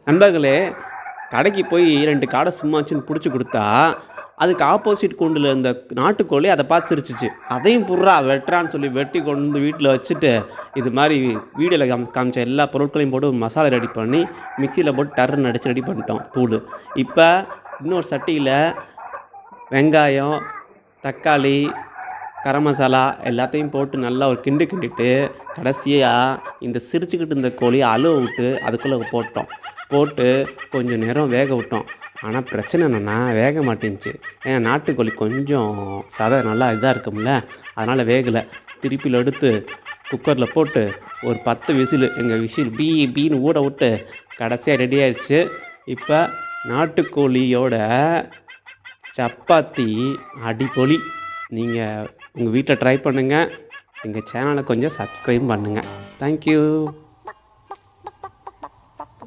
நண்பர்களே, கடைக்கு போய் 2 காட சும்மாச்சுன்னு புடிச்சு குடுத்தா, அதுக்கு ஆப்போசிட் கூண்டுல இருந்த நாட்டுக்கோழி அத பார்த்து சிரிச்சுச்சு. "அதையும் புட்றா வெட்டுறான்னு" சொல்லி வெட்டி கொண்டு வந்து வீட்ல வச்சுட்டு, இது மாரி வீடியோல காமிச்ச எல்லா பொருட்களையும் போட்டு ஒரு மசாலா ரெடி பண்ணி, மிக்ஸியில போட்டு டர்ருன்னு அடிச்சு ரெடி பண்ணிட்டோம் தூளு. இப்ப இன்னொரு சட்டியில வெங்காயம், தக்காளி, கரம் மசாலா எல்லாத்தையும் போட்டு நல்லா ஒரு கிண்டு கிண்டிட்டு, கடைசியா இந்த சிரிச்சுக்கிட்டு இருந்த கோழிய அழுவ விட்டு அதுக்குள்ள போட்டோம். போட்டு கொஞ்சம் நேரம் வேக விட்டோம். ஆனா பிரச்சனை என்னன்னா, வேக மாட்டேன்ச்சு. ஏன்னா நாட்டுக்கோழி கொஞ்சம் சதை நல்லா இதா இருக்கும்ல, அதனால வேகல. திருப்பில எடுத்து குக்கர்ல போட்டு ஒரு 10 விசிலு எங்க விசில் பீ பீன்னு ஊட விட்டு கடைசியா ரெடி ஆயிருச்சு. இப்ப நாட்டுக்கோழியோட சப்பாத்தி அடிபொலி. நீங்க உங்க வீட்ல ட்ரை பண்ணுங்க. எங்க சேனல கொஞ்சம் சப்ஸ்கிரைப் பண்ணுங்க. Thank you.